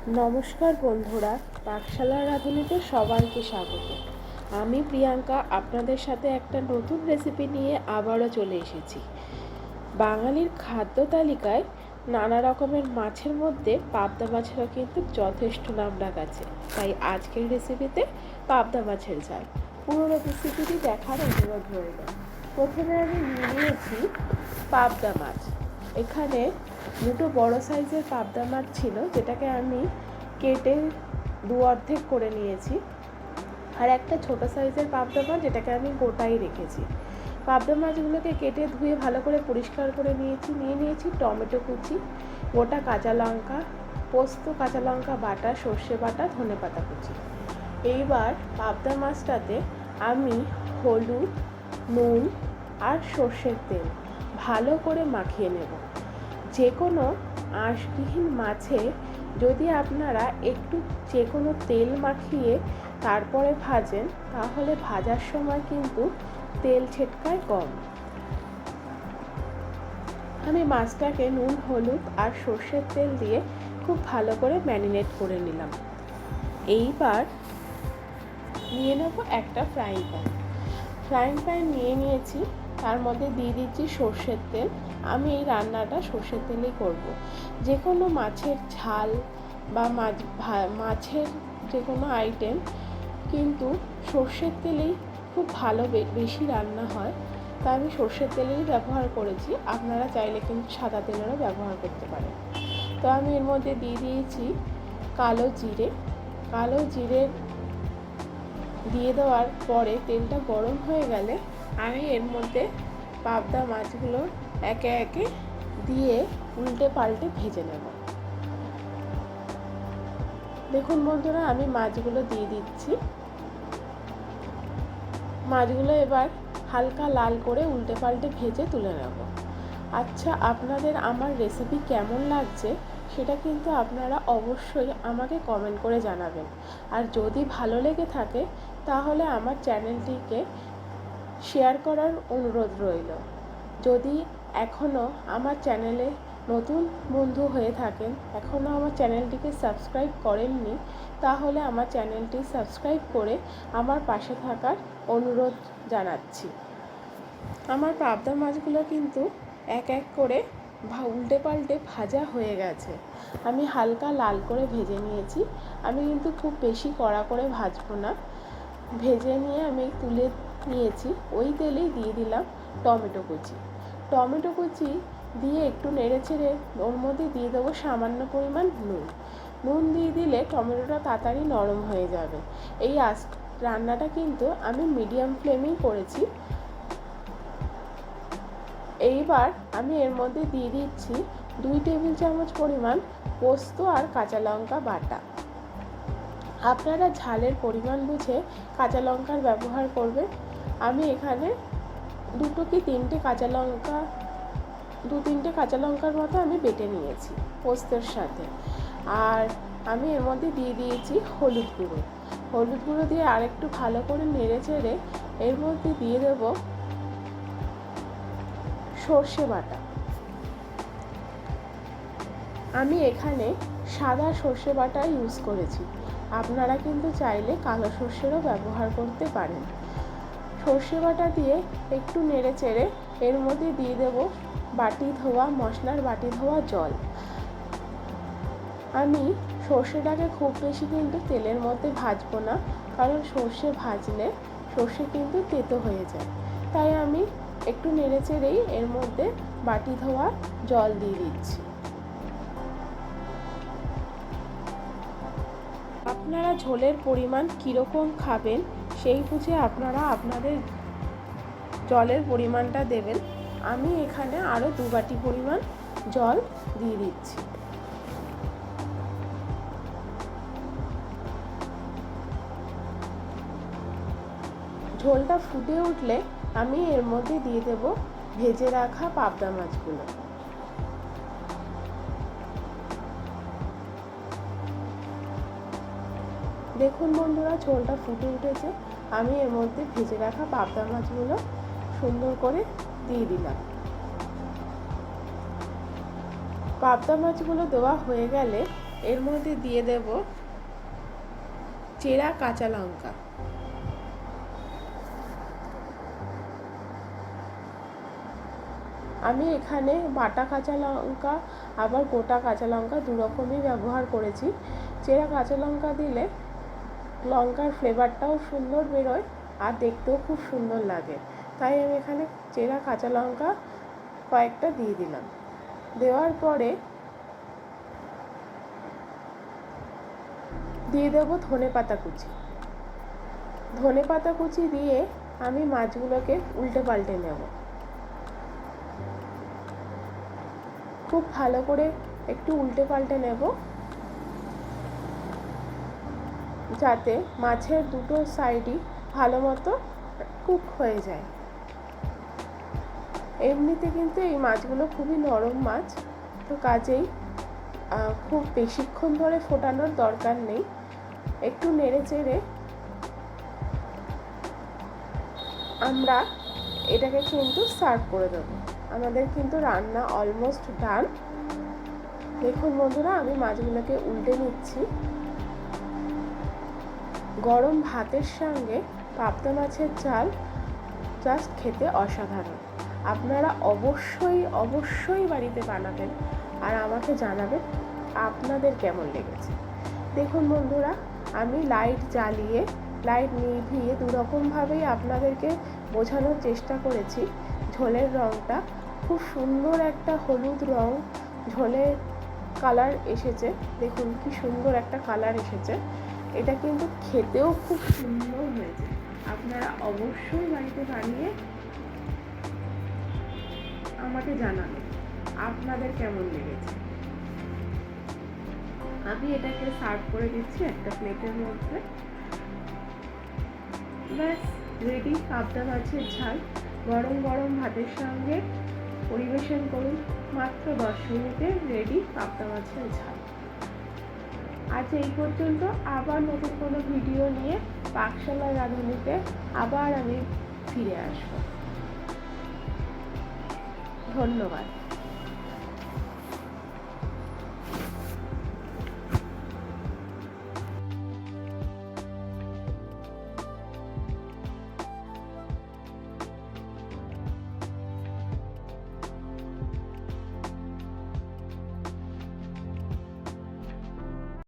নমস্কার বন্ধুরা, পাকশালার রাঁধুনিতে সবাইকে স্বাগত। আমি প্রিয়াঙ্কা আপনাদের সাথে একটা নতুন রেসিপি নিয়ে আবারও চলে এসেছি। বাঙালির খাদ্য তালিকায় নানা রকমের মাছের মধ্যে পাবদা মাছেরও কিন্তু যথেষ্ট নামডাক আছে। তাই আজকের রেসিপিতে পাবদা মাছের ঝাল। পুরো রেসিপিটি দেখার অনুরোধ রইল। প্রথমে আমি নিয়েছি পাবদা মাছ। এখানে দুটো বড় সাইজের পাবদা মাছ ছিল, যেটাকে আমি কেটে দু অর্ধেক করে নিয়েছি। আর একটা ছোট সাইজের পাবদা মাছ, যেটাকে আমি গোটাই রেখেছি। পাবদা মাছগুলোকে কেটে ধুয়ে ভালো করে পরিষ্কার করে নিয়েছি টমেটো কুচি, গোটা কাঁচা লঙ্কা, পোস্ত, কাঁচা লঙ্কা বাটা, সর্ষে বাটা, ধনেপাতা কুচি। এইবার পাবদা মাছটাতে আমি হলুদ, নুন আর সর্ষের তেল ভালো করে মাখিয়ে নেব। যে কোনো আঁশবিহীন মাছে যদি আপনারা একটু যে কোনো তেল মাখিয়ে তারপরে ভাজেন, তাহলে ভাজার সময় কিন্তু তেল ছিটকায় কম। আমি মাছটাকে নুন, হলুদ আর সর্ষের তেল দিয়ে খুব ভালো করে ম্যারিনেট করে নিলাম। এইবার নিয়ে নেব একটা ফ্রাইং প্যান নিয়েছি। তার মধ্যে দিয়ে দিচ্ছি সর্ষের তেল। আমি এই রান্নাটা সর্ষের তেলেই করব। যে কোনো মাছের ঝাল বা মাছের যে কোনো আইটেম কিন্তু সর্ষের তেলেই খুব ভালো বেশি রান্না হয়। তাই আমি সর্ষের তেলেরই ব্যবহার করেছি। আপনারা চাইলে কিন্তু সাদা তেলেরও ব্যবহার করতে পারেন। তো আমি এর মধ্যে দিয়ে দিয়েছি কালো জিরে দিয়ে দেওয়ার পরে তেলটা গরম হয়ে গেলে আমি এর মধ্যে পাবদা মাছগুলো একে একে দিয়ে উল্টে পাল্টে ভেজে নেব। দেখুন বন্ধুরা, আমি মাছগুলো দিয়ে দিচ্ছি। মাছগুলো এবার হালকা লাল করে উল্টে পাল্টে ভেজে তুলে নেব। আচ্ছা, আপনাদের আমার রেসিপি কেমন লাগছে সেটা কিন্তু আপনারা অবশ্যই আমাকে কমেন্ট করে জানাবেন। আর যদি ভালো লেগে থাকে তাহলে আমার চ্যানেলটিকে শেয়ার করার অনুরোধ রইল। যদি এখনও আমার চ্যানেলে নতুন বন্ধু হয়ে থাকেন, এখনও আমার চ্যানেলটিকে সাবস্ক্রাইব করেননি, তাহলে আমার চ্যানেলটি সাবস্ক্রাইব করে আমার পাশে থাকার অনুরোধ জানাচ্ছি। আমার পাবদা মাছগুলো কিন্তু এক এক করে উল্টে পাল্টে ভাজা হয়ে গেছে। আমি হালকা লাল করে ভেজে নিয়েছি। আমি কিন্তু খুব বেশি কড়া করে ভাজবো না। ভেজে নিয়ে আমি তুলে নিয়েছি। ওই তেলেই দিয়ে দিলাম টমেটো কুচি দিয়ে একটু নেড়ে চেড়ে ওর মধ্যে দিয়ে দেবো সামান্য পরিমাণ নুন দিয়ে দিলে টমেটোটা তাড়াতাড়ি নরম হয়ে যাবে। এই রান্নাটা কিন্তু আমি মিডিয়াম ফ্লেমেই করেছি। এইবার আমি এর মধ্যে দিয়ে দিচ্ছি 2 টেবিল চামচ পরিমাণ পোস্ত আর কাঁচা লঙ্কা বাটা। আপনারা ঝালের পরিমাণ বুঝে কাঁচা লঙ্কার ব্যবহার করবেন। আমি এখানে 2 কি 3টে কাঁচা লঙ্কার মতো আমি বেটে নিয়েছি পোস্তের সাথে। আর আমি এর মধ্যে দিয়ে দিয়েছি হলুদ গুঁড়ো দিয়ে আরেকটু ভালো করে নেড়ে চেড়ে এর মধ্যে দিয়ে দেব সর্ষে বাটা। আমি এখানে সাদা সর্ষে বাটা ইউজ করেছি। আপনারা কিন্তু চাইলে কালো সর্ষেরও ব্যবহার করতে পারেন। সর্ষে বাটা দিয়ে একটু নেড়ে চেড়ে এর মধ্যে দিয়ে দেব মশলার বাটি ধোয়া জল। আমি সর্ষেটাকে খুব বেশি কিন্তু তেলের মধ্যে ভাজবো না, কারণ সর্ষে ভাজলে সর্ষে কিন্তু তেতো হয়ে যায়। তাই আমি একটু নেড়ে চেড়েই এর মধ্যে বাটি ধোয়া জল দিয়ে দিচ্ছি। আপনারা ঝোলের পরিমাণ কীরকম খাবেন সেই বুঝে আপনারা আপনাদের জলের পরিমাণটা দেবেন। আমি এখানে আরও 2 বাটি পরিমাণ জল দিয়ে দিচ্ছি। ঝোলটা ফুটে উঠলে আমি এর মধ্যে দিয়ে দেব ভেজে রাখা পাবদা মাছগুলো। দেখুন বন্ধুরা, ঝোলটা ফুটে উঠেছে। আমি এর মধ্যে ভেজে রাখা পাবদা মাছগুলো সুন্দর করে দিয়ে দিলাম। পাবদা মাছগুলো দেওয়া হয়ে গেলে এর মধ্যে দিয়ে দেব চেরা কাঁচা লঙ্কা। আমি এখানে বাটা কাঁচা লঙ্কা আবার গোটা কাঁচা লঙ্কা দু রকমই ব্যবহার করেছি। চেরা কাঁচা লঙ্কা দিলে লঙ্কার ফ্লেভারটাও সুন্দর বেরোয় আর দেখতেও খুব সুন্দর লাগে, তাই আমি এখানে চেরা কাঁচা লঙ্কা কয়েকটা দিয়ে দিলাম। দেওয়ার পরে দিয়ে দেবো ধনেপাতা কুচি। ধনেপাতা কুচি দিয়ে আমি মাছগুলোকে উল্টে পাল্টে নেব। খুব ভালো করে একটু উল্টে পাল্টে নেব যাতে মাছের দুটো সাইডই ভালো মতো কুক হয়ে যায়। এমনিতে কিন্তু এই মাছগুলো খুবই নরম মাছ, তো কাজেই খুব বেশিক্ষণ ধরে ফোটানোর দরকার নেই। একটু নেড়ে চেড়ে আমরা এটাকে কিন্তু সার্ভ করে দেবো। আমাদের কিন্তু রান্না অলমোস্ট ডান। দেখুন বন্ধুরা, আমি মাছগুলোকে উল্টে নিচ্ছি। গরম ভাতের সঙ্গে পাবদা মাছের ঝাল জাস্ট খেতে অসাধারণ। আপনারা অবশ্যই অবশ্যই বাড়িতে বানাবেন আর আমাকে জানাবেন আপনাদের কেমন লেগেছে। দেখুন বন্ধুরা, আমি লাইট জ্বালিয়ে লাইট নিভিয়ে দুরকমভাবেই আপনাদেরকে বোঝানোর চেষ্টা করেছি। ঝোলের রঙটা খুব সুন্দর একটা হলুদ রং ঝোলের কালার এসেছে। দেখুন কি সুন্দর একটা কালার এসেছে। এটা কিন্তু খেতেও খুব সুন্দর হয়েছে। আপনারা অবশ্যই বাড়িতে বানিয়ে আমাকে জানাবেন আপনাদের কেমন লেগেছে। আমি এটাকে সার্ভ করে দিচ্ছি একটা প্লেটের মধ্যে। ব্যাস রেডি পাবদা মাছের ঝাল। গরম গরম ভাতের সঙ্গে পরিবেশন করুন। মাত্র 10 মিনিটে রেডি পাবদা মাছের ঝাল। আজ এই পর্যন্ত। আবার নতুন কোনো ভিডিও নিয়ে পাকশালার রাঁধুনিতে আবার আমি ফিরে আসব। ধন্যবাদ।